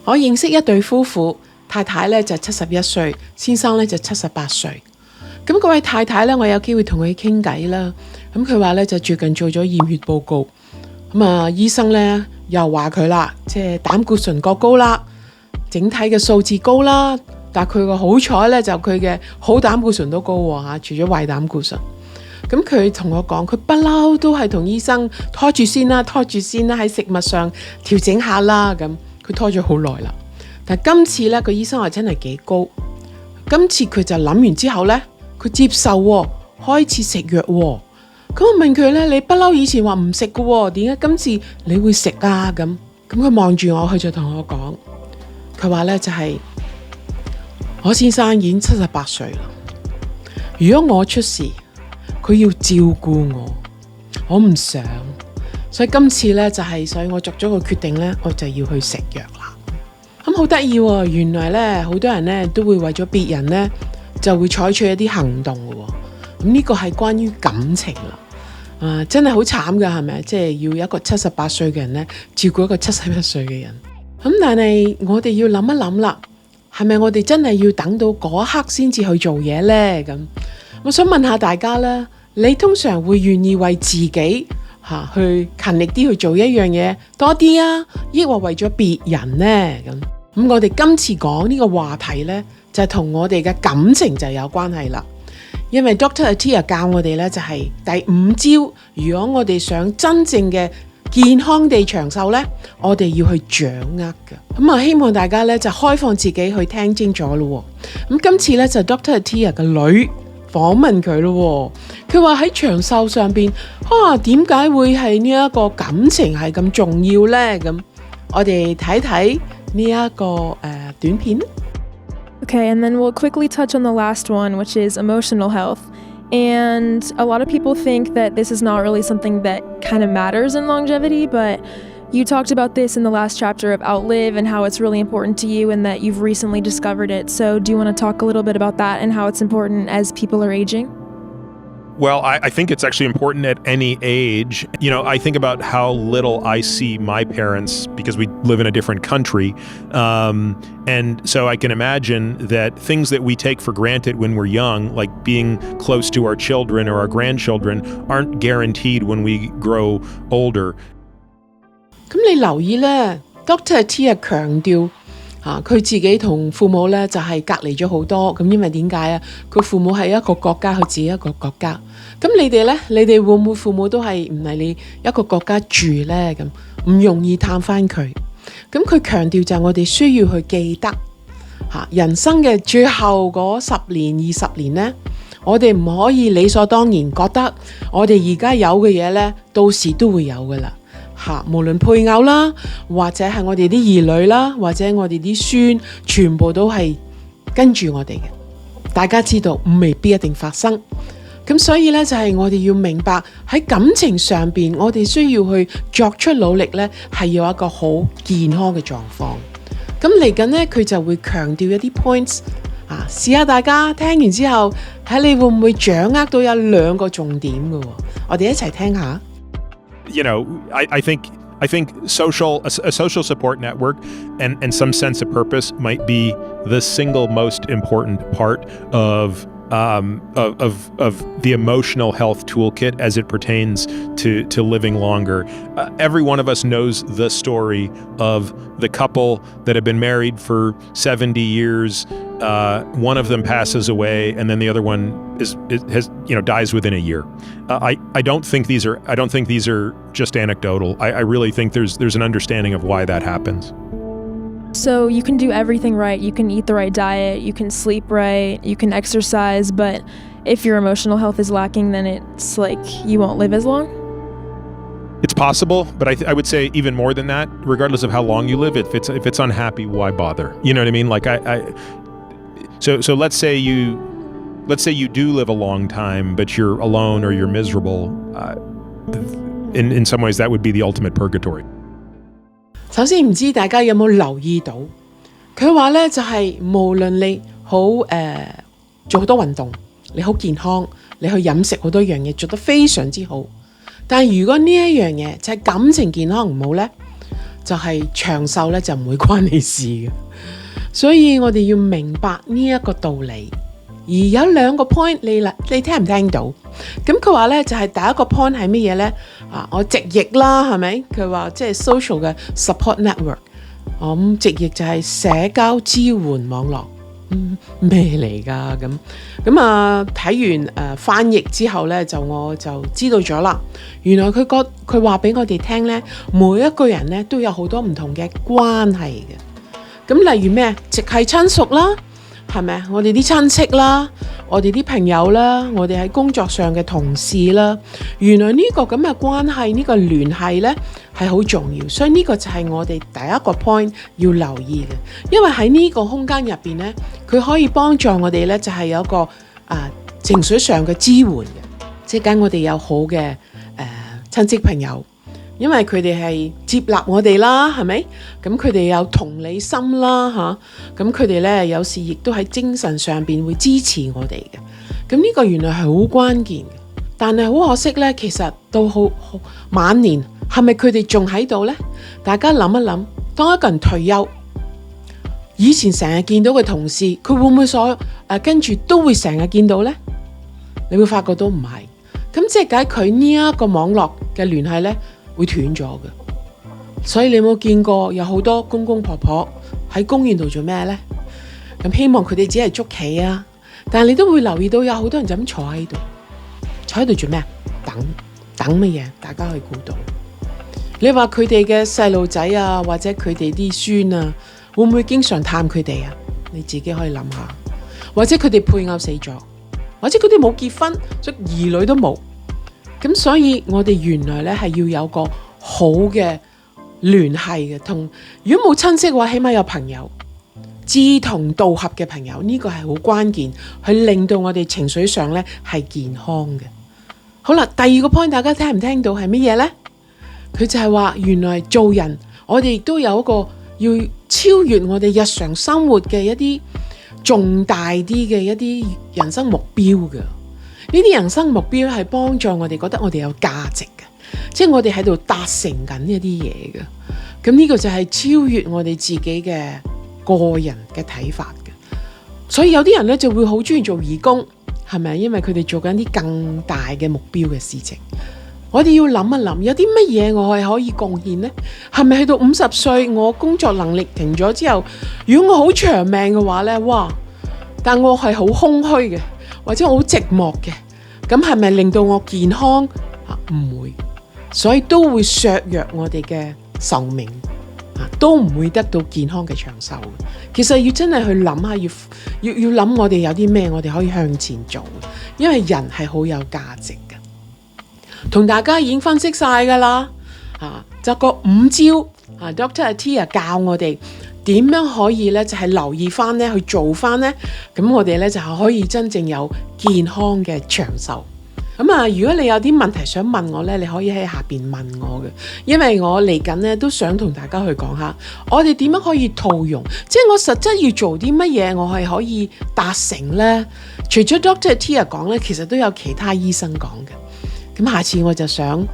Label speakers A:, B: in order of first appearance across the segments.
A: 我認識一對夫婦，太太咧就71歲，先生咧就78歲。咁嗰位太太咧，我有機會同佢傾偈啦。咁佢話咧就最近做咗驗血報告，醫生咧又話佢啦，即係膽固醇過高啦，整體嘅數字高啦。但係佢個好彩咧，就佢嘅好膽固醇都高喎，除咗壞膽固醇。咁佢同我講，佢不嬲都係同醫生拖住先啦，喺食物上調整下啦。咁佢拖咗好耐啦。但係今次咧，個醫生話真係幾高。今次佢就諗完之後咧，佢接受喎，開始食藥喎。咁我問佢咧，你不嬲以前話唔食嘅喎，點解今次你會食啊？咁佢望住我，佢就同我講，佢話咧就係我先生已經78歲啦。如果我出事，佢要照顧我唔想，所以今次咧就係，所以我作咗個決定咧，我就要去食藥啦。咁好得意喎，原來咧好多人咧都會為咗別人咧就會採取一啲行動嘅喎。咁呢個係關於感情啦。真係好慘㗎，係咪？即係要一個78歲嘅人咧照顧一個71歲嘅人。咁但係我哋要諗一諗啦，係咪我哋真係要等到嗰一刻先至去做嘢咧？咁我想問下大家啦，你通常會願意為自己去勤力啲去做一樣嘢多啲啊，抑或為咗別人呢？咁我哋今次講呢個話題呢，就係同我哋嘅感情就有關係啦。因為 Dr. Atia 教我哋呢，就係第5招，如果我哋想真正嘅健康地長壽呢，我哋要去掌握嘅。咁希望大家呢，就開放自己去聽清楚咯。咁今次呢，就 Dr. Atia 嘅女訪問佢咯，佢話喺長壽上邊點解會係呢一個感情係咁重要呢？咁我哋睇睇呢一個短片。
B: Okay, and then we'll quickly touch on the last one, which is emotional health. And a lot of people think that this is not really something that kind of matters in longevity, but you talked about this in the last chapter of Outlive and how it's really important to you and that you've recently discovered it. So do you want to talk a little bit about that and how it's important as people are aging?
C: Well, I think it's actually important at any age. I think about how little I see my parents because we live in a different country. And so I can imagine that things that we take for granted when we're young, like being close to our children or our grandchildren, aren't guaranteed when we grow older.
A: 咁你留意咧 ，Dr. Atia 強調佢自己同父母咧就係隔離咗好多。咁因為點解啊？佢父母係一個國家，佢自己一個國家。咁你哋咧，你哋會唔會父母都係唔係你一個國家住咧？咁唔容易探翻佢。咁佢強調就係我哋需要去記得人生嘅最後嗰10年、20年咧，我哋唔可以理所當然覺得我哋而家有嘅嘢咧，到時都會有噶啦。無論配偶啦，或者係我哋啲兒女啦，或者我哋啲孫，全部都係跟住我哋嘅。大家知道未必一定發生，咁所以咧就係我哋要明白喺感情上邊，我哋需要去作出努力咧，係有一個好健康嘅狀況。咁嚟緊咧，佢就會強調一啲 points 試下大家聽完之後，睇你會唔會掌握到有2個重點嘅喎。我哋一齊聽下。
C: I think a social support network and some sense of purpose might be the single most important part of the emotional health toolkit as it pertains to living longer. Every one of us knows the story of the couple that have been married for 70 years. One of them passes away, and then the other one dies within a year. I don't think these are just anecdotal. I really think there's an understanding of why that happens.
B: So you can do everything right. You can eat the right diet, you can sleep right, you can exercise, but if your emotional health is lacking, then it's like you won't live as long?
C: It's possible, but I would say even more than that, regardless of how long you live, if it's unhappy, why bother? You know what I mean? Like so let's say you do live a long time, but you're alone or you're miserable. In some ways, that would be the ultimate purgatory.
A: 首先唔知大家有冇留意到，佢話咧就係無論你好做好多運動，你好健康，你去飲食好多樣嘢做得非常之好，但如果呢一樣嘢就係感情健康唔好咧，就係長壽咧就唔會關你事嘅。所以我哋要明白呢一個道理。而有2個 point 你聽唔聽到？咁佢話咧就係第一個 point 係乜嘢咧？我直譯啦，係咪？佢話即係 social 嘅 support network。咁直譯就係社交支援網絡。咩嚟㗎？咁睇完翻譯之後咧，我就知道咗啦。原來佢話俾我哋聽咧，每一個人咧都有好多唔同嘅關係嘅。咁例如咩？直系親屬啦。係咪？我哋啲親戚啦，我哋啲朋友啦，我哋喺工作上嘅同事啦，原來呢個咁嘅關係，呢個聯繫呢係好重要，所以呢個就係我哋第一個 point 要留意嘅。因為喺呢個空間入邊呢，佢可以幫助我哋呢，就係有一個情緒上嘅支援嘅，即係我哋有好嘅親戚朋友。因為佢哋係接納我哋啦，係咪？咁佢哋有同理心啦，咁佢哋咧有時亦都喺精神上邊會支持我哋嘅。咁呢個原來係好關鍵嘅，但係好可惜咧，其實到好晚年係咪佢哋仲喺度呢？大家諗一諗，當一個人退休，以前成日見到嘅同事，佢會唔會跟住都會成日見到呢？你會發覺都唔係。咁即係解佢呢一個網絡嘅聯繫呢，會斷咗嘅。所以你有冇見過有好多公公婆婆喺公園度做咩呢？咁希望佢哋只係捉棋啊，但係你都會留意到有好多人就咁坐喺度，坐喺度做咩？等乜嘢？大家可以估到。你話佢哋嘅細路仔啊，或者佢哋啲孫啊，會唔會經常探佢哋啊？你自己可以諗下。或者佢哋配偶死咗，或者佢哋冇結婚，所以兒女都冇。咁所以我哋原來咧係要有個好嘅聯繫嘅，同如果冇親戚嘅話，起碼有朋友，志同道合嘅朋友，呢個係好關鍵，去令到我哋情緒上咧係健康嘅。好啦，第二個 point 大家聽唔聽到係乜嘢呢？佢就係話原來做人，我哋亦都有一個要超越我哋日常生活嘅一啲重大啲嘅一啲人生目標嘅。呢啲人生目標係幫助我哋覺得我哋有價值嘅，即係我哋喺度達成緊一啲嘢嘅。咁呢個就係超越我哋自己嘅個人嘅睇法嘅。所以有啲人咧就會好中意做義工，係咪？因為佢哋做緊啲更大嘅目標嘅事情。我哋要諗一諗，有啲乜嘢我係可以貢獻呢？係咪去到50歲，我工作能力停咗之後，如果我好長命嘅話呢？哇！但我係好空虛嘅，或者我好寂寞嘅，咁係咪令到我健康？唔會，所以都會削弱我哋嘅壽命，都唔會得到健康嘅長壽。其實要真係去諗下，要諗我哋有啲咩我哋可以向前做，因為人係好有價值嘅。同大家已經分析晒噶啦，就個5招，Dr. Tia 教我哋點樣可以咧，就係留意翻咧，去做翻咧，咁我哋咧就可以真正有健康嘅長壽。咁如果你有啲問題想問我咧，你可以喺下邊問我嘅，因為我嚟緊咧都想同大家去講下，我哋點樣可以套用，即係我實質要做啲乜嘢，我係可以達成咧。除咗 Dr. Tia 講咧，其實都有其他醫生講嘅。咁下次我就想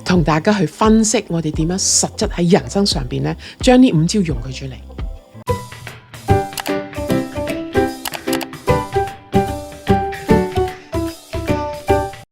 A: 同大家去分析我哋點樣實質喺人生上邊咧，將呢5招用佢出嚟。